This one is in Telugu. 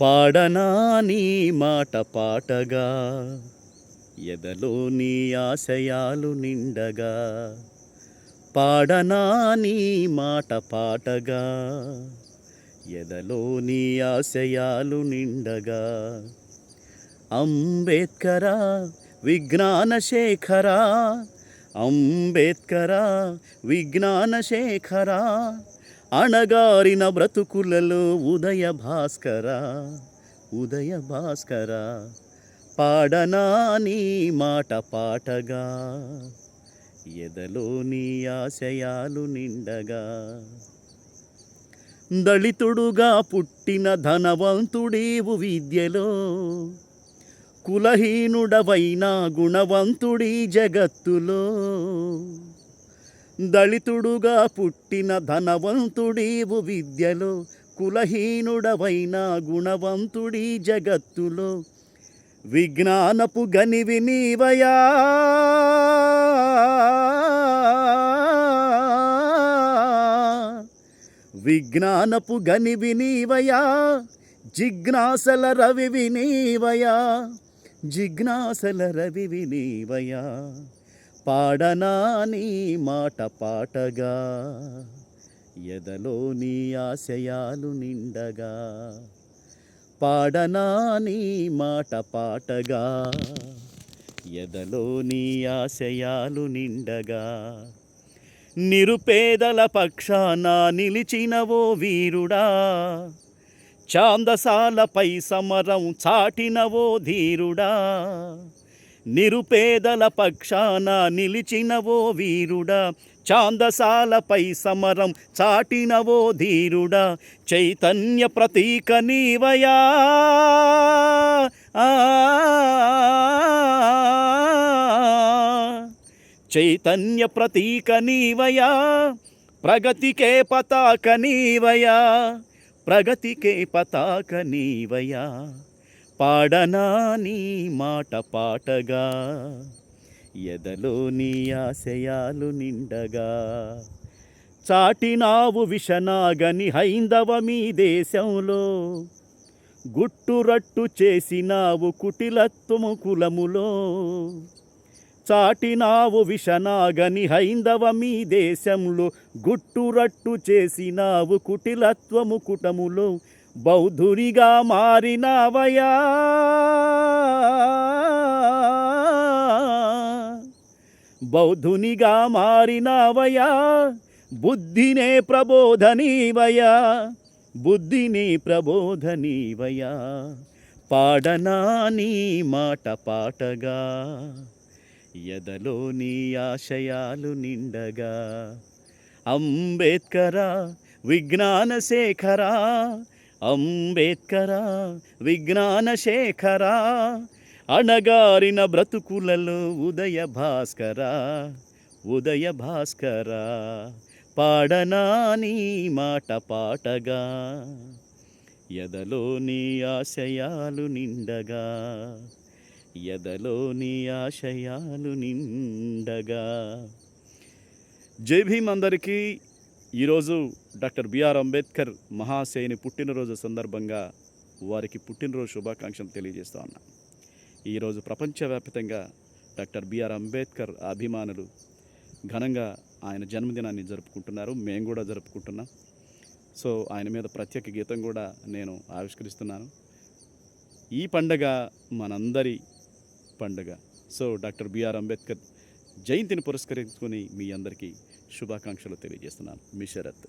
పాడనా నీ మాట పాటగా, ఎదలో నీ ఆశయాలు నిండగా. పాడనా నీ మాట పాటగా, ఎదలో నీ ఆశయాలు నిండగా. అంబేద్కరా విజ్ఞాన శేఖరా, అంబేద్కరా విజ్ఞాన శేఖరా, అణగారిన బ్రతుకులలో ఉదయ భాస్కరా, ఉదయ భాస్కరా. పాడనా నీ మాట పాటగా, ఎదలో నీ ఆశయాలు నిండగా. దళితుడుగా పుట్టిన ధనవంతుడీవు విద్యలో, కులహీనుడవైనా గుణవంతుడీ జగత్తులో. దళితుడుగా పుట్టిన ధనవంతుడీవు విద్యలో, కులహీనుడవైనా గుణవంతుడీ జగత్తులో. విజ్ఞానపు గనివి నీవయా, విజ్ఞానపు గనివి నీవయా, జిజ్ఞాసల రవివి నీవయా, జిజ్ఞాసల రవివి నీవయా. పాడనా నీ మాట పాటగా, ఎదలో నీ ఆశయాలు నిండగా. పాడనా నీ మాట పాటగా, ఎదలో నీ ఆశయాలు నిండగా. నిరుపేదల పక్షాన నిలిచినవో వీరుడా, ఛాందసాలపై సమరం చాటినవో ధీరుడా. నిరుపేదల పక్షాన నిలిచినవో వీరుడా, ఛాందసాలపై సమరం చాటినవో ధీరుడా. చైతన్య ప్రతీక నీవయా, చైతన్య ప్రతీక నీవయా, ప్రగతికే పతాక నీవయా, ప్రగతికే పతాక నీవయా. పాడనా నీ మాట పాటగా, ఎదలో నీ ఆశయాలు నిండగా. చాటినావు విషనాగని హైందవమీ దేశంలో, గుట్టురట్టు చేసినావు కుటిలత్వము కులములో. చాటినావు విషనాగని హైందవమీ దేశంలో, గుట్టురట్టు చేసినావు కుటిలత్వము కుటములో. బౌద్ధునిగా మారినావయా, బౌద్ధునిగా మారినావయా, బుద్ధినే ప్రబోధనీవయా, బుద్ధిని ప్రబోధనీవయా. పాడనా నీ మాట పాటగా, ఎదలో నీ ఆశయాలు నిండగా. అంబేద్కరా విజ్ఞాన శేఖరా, అంబేద్కరా విజ్ఞాన శేఖరా, అణగారిన బ్రతుకులలో ఉదయ భాస్కరా, ఉదయ భాస్కరా. పాడనా నీ మాట పాటగా, ఎదలో నీ ఆశయాలు నిండగా, ఎదలో నీ ఆశయాలు నిండగా. జై భీమ్ అందరికీ. ఈరోజు డాక్టర్ బిఆర్ అంబేద్కర్ మహాశయుని పుట్టినరోజు సందర్భంగా వారికి పుట్టినరోజు శుభాకాంక్షలు తెలియజేస్తా ఉన్నా. ఈరోజు ప్రపంచవ్యాప్తంగా డాక్టర్ బిఆర్ అంబేద్కర్ అభిమానులు ఘనంగా ఆయన జన్మదినాన్ని జరుపుకుంటున్నారు. మేము కూడా జరుపుకుంటున్నాం. సో ఆయన మీద ప్రత్యేక గీతం కూడా నేను ఆవిష్కరిస్తున్నాను. ఈ పండగ మనందరి పండుగ. సో డాక్టర్ బిఆర్ అంబేద్కర్ జయంతిని పురస్కరించుకొని మీ అందరికీ శుభాకాంక్షలు తెలియజేస్తున్నాను. మీ శరత్.